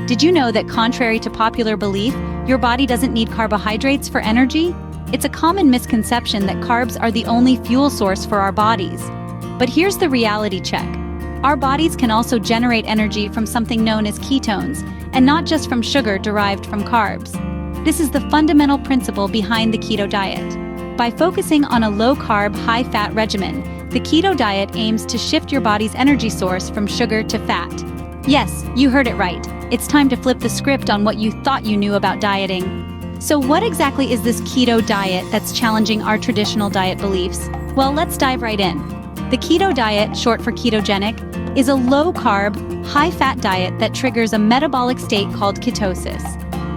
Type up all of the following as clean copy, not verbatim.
Did you know that contrary to popular belief, your body doesn't need carbohydrates for energy? It's a common misconception that carbs are the only fuel source for our bodies. But here's the reality check. Our bodies can also generate energy from something known as ketones, and not just from sugar derived from carbs. This is the fundamental principle behind the keto diet. By focusing on a low-carb, high-fat regimen, the keto diet aims to shift your body's energy source from sugar to fat. Yes, you heard it right. It's time to flip the script on what you thought you knew about dieting. So what exactly is this keto diet that's challenging our traditional diet beliefs? Well, let's dive right in. The keto diet, short for ketogenic, is a low-carb, high-fat diet that triggers a metabolic state called ketosis.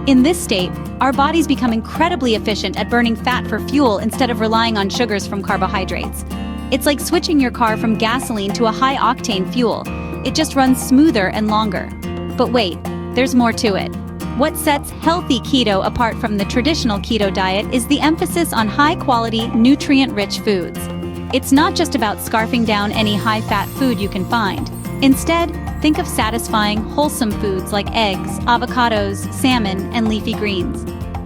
In this state, our bodies become incredibly efficient at burning fat for fuel instead of relying on sugars from carbohydrates. It's like switching your car from gasoline to a high-octane fuel. It just runs smoother and longer. But wait, there's more to it. What sets healthy keto apart from the traditional keto diet is the emphasis on high-quality, nutrient-rich foods. It's not just about scarfing down any high-fat food you can find. Instead, think of satisfying, wholesome foods like eggs, avocados, salmon, and leafy greens.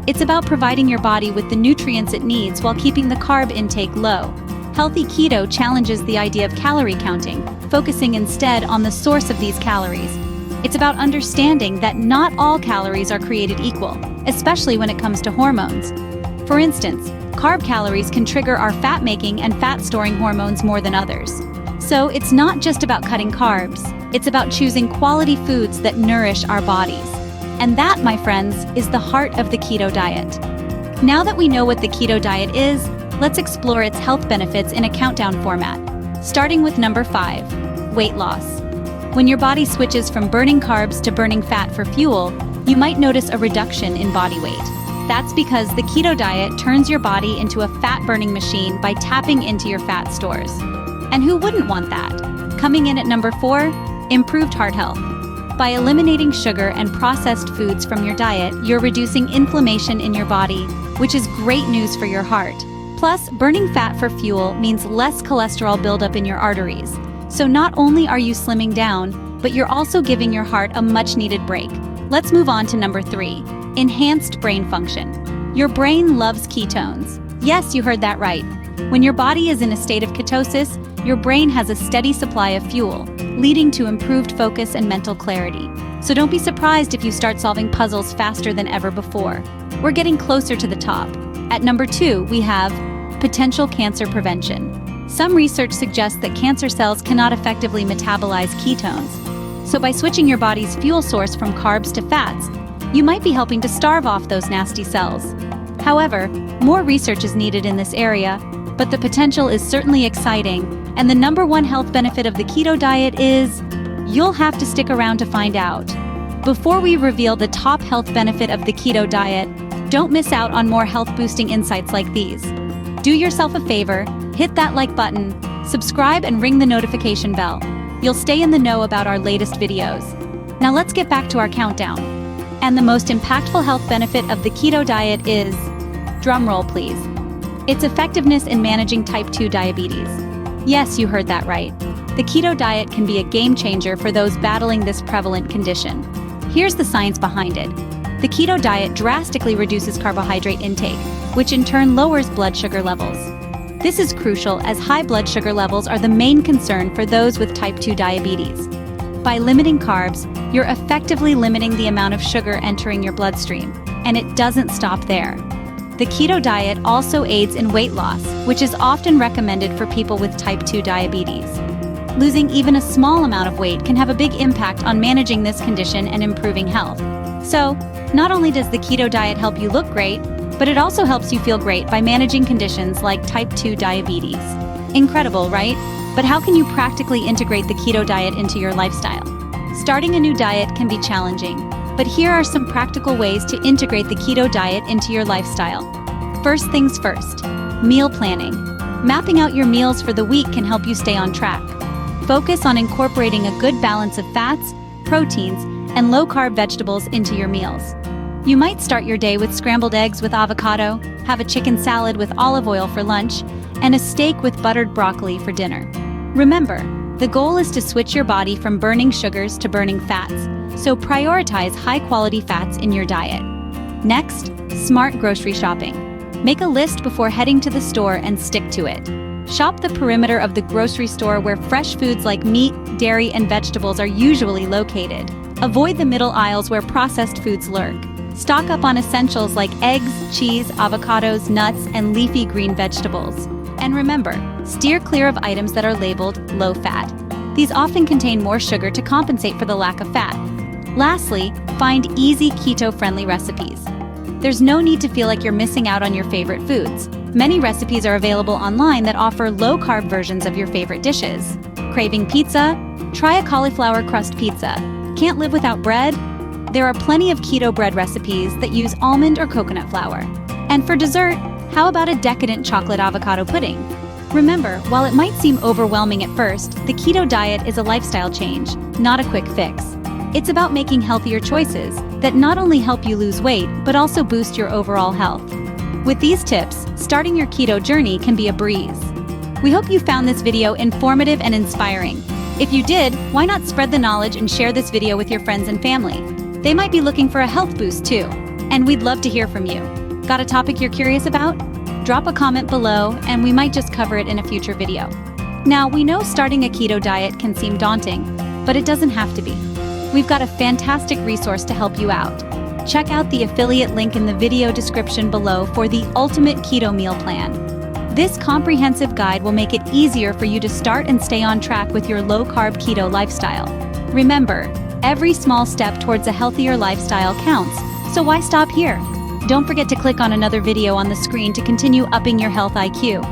It's about providing your body with the nutrients it needs while keeping the carb intake low. Healthy keto challenges the idea of calorie counting, focusing instead on the source of these calories. It's about understanding that not all calories are created equal, especially when it comes to hormones. For instance, carb calories can trigger our fat-making and fat-storing hormones more than others. So it's not just about cutting carbs, it's about choosing quality foods that nourish our bodies. And that, my friends, is the heart of the keto diet. Now that we know what the keto diet is, let's explore its health benefits in a countdown format. Starting with number 5, weight loss. When your body switches from burning carbs to burning fat for fuel, you might notice a reduction in body weight. That's because the keto diet turns your body into a fat-burning machine by tapping into your fat stores. And who wouldn't want that? Coming in at number 4, improved heart health. By eliminating sugar and processed foods from your diet, you're reducing inflammation in your body, which is great news for your heart. Plus, burning fat for fuel means less cholesterol buildup in your arteries. So not only are you slimming down, but you're also giving your heart a much-needed break. Let's move on to number 3, enhanced brain function. Your brain loves ketones. Yes, you heard that right. When your body is in a state of ketosis, your brain has a steady supply of fuel, leading to improved focus and mental clarity. So don't be surprised if you start solving puzzles faster than ever before. We're getting closer to the top. At number 2, we have potential cancer prevention. Some research suggests that cancer cells cannot effectively metabolize ketones. So by switching your body's fuel source from carbs to fats, you might be helping to starve off those nasty cells. However, more research is needed in this area, but the potential is certainly exciting, and the number 1 health benefit of the keto diet is, you'll have to stick around to find out. Before we reveal the top health benefit of the keto diet, don't miss out on more health-boosting insights like these. Do yourself a favor, hit that like button, subscribe and ring the notification bell. You'll stay in the know about our latest videos. Now let's get back to our countdown. And the most impactful health benefit of the keto diet is, drumroll please, its effectiveness in managing type 2 diabetes. Yes, you heard that right. The keto diet can be a game changer for those battling this prevalent condition. Here's the science behind it. The keto diet drastically reduces carbohydrate intake, which in turn lowers blood sugar levels. This is crucial as high blood sugar levels are the main concern for those with type 2 diabetes. By limiting carbs, you're effectively limiting the amount of sugar entering your bloodstream, and it doesn't stop there. The keto diet also aids in weight loss, which is often recommended for people with type 2 diabetes. Losing even a small amount of weight can have a big impact on managing this condition and improving health. So, not only does the keto diet help you look great, but it also helps you feel great by managing conditions like type 2 diabetes. Incredible, right? But how can you practically integrate the keto diet into your lifestyle? Starting a new diet can be challenging, but here are some practical ways to integrate the keto diet into your lifestyle. First things first, meal planning. Mapping out your meals for the week can help you stay on track. Focus on incorporating a good balance of fats, proteins, and low-carb vegetables into your meals. You might start your day with scrambled eggs with avocado, have a chicken salad with olive oil for lunch, and a steak with buttered broccoli for dinner. Remember, the goal is to switch your body from burning sugars to burning fats, so prioritize high-quality fats in your diet. Next, smart grocery shopping. Make a list before heading to the store and stick to it. Shop the perimeter of the grocery store where fresh foods like meat, dairy, and vegetables are usually located. Avoid the middle aisles where processed foods lurk. Stock up on essentials like eggs, cheese, avocados, nuts, and leafy green vegetables. And remember, steer clear of items that are labeled low-fat. These often contain more sugar to compensate for the lack of fat. Lastly, find easy keto-friendly recipes. There's no need to feel like you're missing out on your favorite foods. Many recipes are available online that offer low-carb versions of your favorite dishes. Craving pizza? Try a cauliflower crust pizza. Can't live without bread? There are plenty of keto bread recipes that use almond or coconut flour. And for dessert, how about a decadent chocolate avocado pudding? Remember, while it might seem overwhelming at first, the keto diet is a lifestyle change, not a quick fix. It's about making healthier choices that not only help you lose weight, but also boost your overall health. With these tips, starting your keto journey can be a breeze. We hope you found this video informative and inspiring. If you did, why not spread the knowledge and share this video with your friends and family? They might be looking for a health boost too, and we'd love to hear from you. Got a topic you're curious about? Drop a comment below and we might just cover it in a future video. Now, we know starting a keto diet can seem daunting, but it doesn't have to be. We've got a fantastic resource to help you out. Check out the affiliate link in the video description below for the Ultimate Keto Meal Plan. This comprehensive guide will make it easier for you to start and stay on track with your low-carb keto lifestyle. Remember, every small step towards a healthier lifestyle counts, so why stop here? Don't forget to click on another video on the screen to continue upping your health IQ.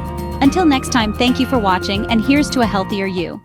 Until next time, thank you for watching, and here's to a healthier you.